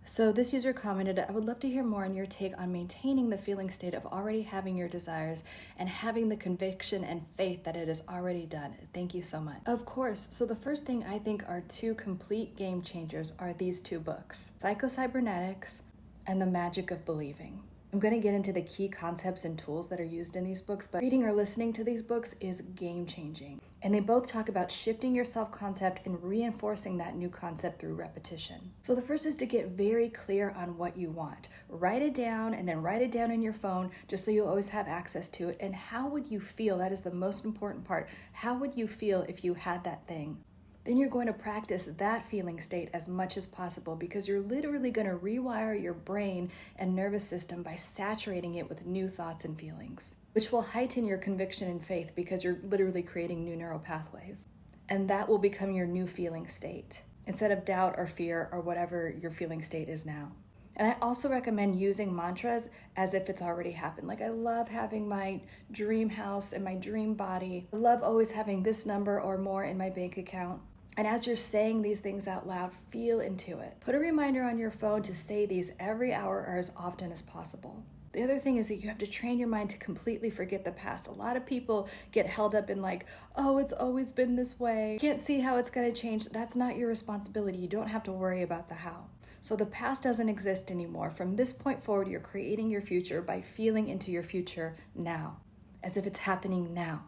So this user commented, I would love to hear more on your take on maintaining the feeling state of already having your desires and having the conviction and faith that it is already done. Thank you so much. Of course. So the first thing I think are two complete game changers are these two books, Psycho-Cybernetics and The Magic of Believing. I'm going to get into the key concepts and tools that are used in these books, but reading or listening to these books is game-changing. And they both talk about shifting your self-concept and reinforcing that new concept through repetition. So the first is to get very clear on what you want. Write it down and then write it down in your phone just so you always have access to it. And how would you feel? That is the most important part. How would you feel if you had that thing? Then you're going to practice that feeling state as much as possible because you're literally going to rewire your brain and nervous system by saturating it with new thoughts and feelings, which will heighten your conviction and faith because you're literally creating new neural pathways. And that will become your new feeling state instead of doubt or fear or whatever your feeling state is now. And I also recommend using mantras as if it's already happened. Like I love having my dream house and my dream body. I love always having this number or more in my bank account. And as you're saying these things out loud, feel into it. Put a reminder on your phone to say these every hour or as often as possible. The other thing is that you have to train your mind to completely forget the past. A lot of people get held up in like, oh, it's always been this way. Can't see how it's going to change. That's not your responsibility. You don't have to worry about the how. So the past doesn't exist anymore. From this point forward, you're creating your future by feeling into your future now, as if it's happening now.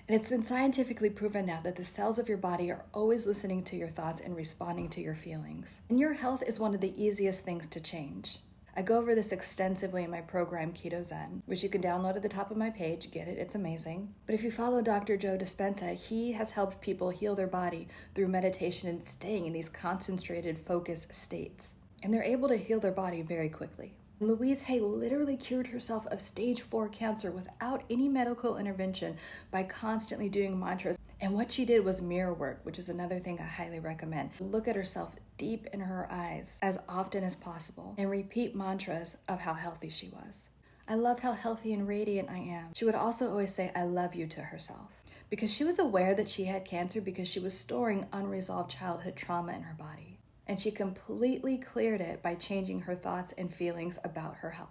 And it's been scientifically proven now that the cells of your body are always listening to your thoughts and responding to your feelings. And your health is one of the easiest things to change. I go over this extensively in my program, Keto Zen, which you can download at the top of my page. Get it, it's amazing. But if you follow Dr. Joe Dispenza, he has helped people heal their body through meditation and staying in these concentrated focus states. And they're able to heal their body very quickly. Louise Hay literally cured herself of stage 4 cancer without any medical intervention by constantly doing mantras. And what she did was mirror work, which is another thing I highly recommend. Look at herself deep in her eyes as often as possible and repeat mantras of how healthy she was. I love how healthy and radiant I am. She would also always say, I love you to herself because she was aware that she had cancer because she was storing unresolved childhood trauma in her body. And she completely cleared it by changing her thoughts and feelings about her health.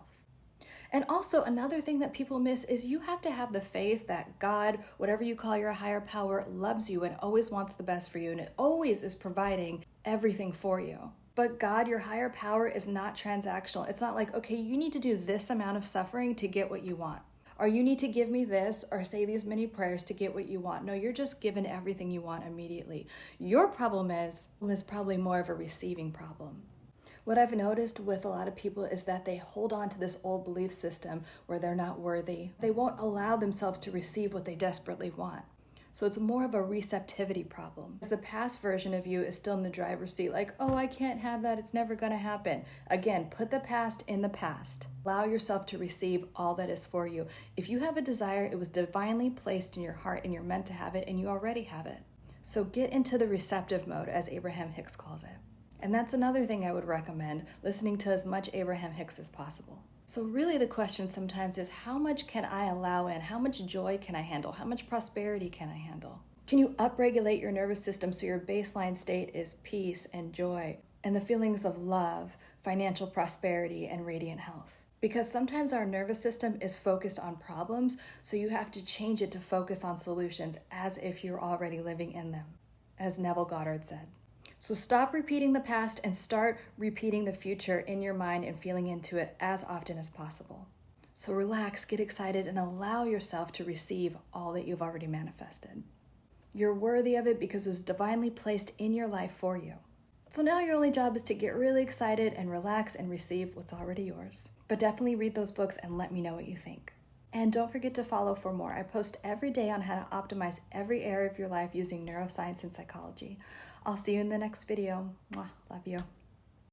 And also another thing that people miss is you have to have the faith that God, whatever you call your higher power, loves you and always wants the best for you and it always is providing everything for you. But God, your higher power, is not transactional. It's not like, okay, you need to do this amount of suffering to get what you want. Or you need to give me this or say these many prayers to get what you want. No, you're just given everything you want immediately. Your problem is probably more of a receiving problem. What I've noticed with a lot of people is that they hold on to this old belief system where they're not worthy. They won't allow themselves to receive what they desperately want. So it's more of a receptivity problem. The past version of you is still in the driver's seat, like, oh, I can't have that, it's never gonna happen. Again, put the past in the past. Allow yourself to receive all that is for you. If you have a desire, it was divinely placed in your heart and you're meant to have it and you already have it. So get into the receptive mode, as Abraham Hicks calls it. And that's another thing I would recommend, listening to as much Abraham Hicks as possible. So really the question sometimes is, how much can I allow in? How much joy can I handle? How much prosperity can I handle? Can you upregulate your nervous system so your baseline state is peace and joy and the feelings of love, financial prosperity, and radiant health? Because sometimes our nervous system is focused on problems, so you have to change it to focus on solutions as if you're already living in them, as Neville Goddard said. So stop repeating the past and start repeating the future in your mind and feeling into it as often as possible. So relax, get excited, and allow yourself to receive all that you've already manifested. You're worthy of it because it was divinely placed in your life for you. So now your only job is to get really excited and relax and receive what's already yours. But definitely read those books and let me know what you think. And don't forget to follow for more. I post every day on how to optimize every area of your life using neuroscience and psychology. I'll see you in the next video. Mwah, love you.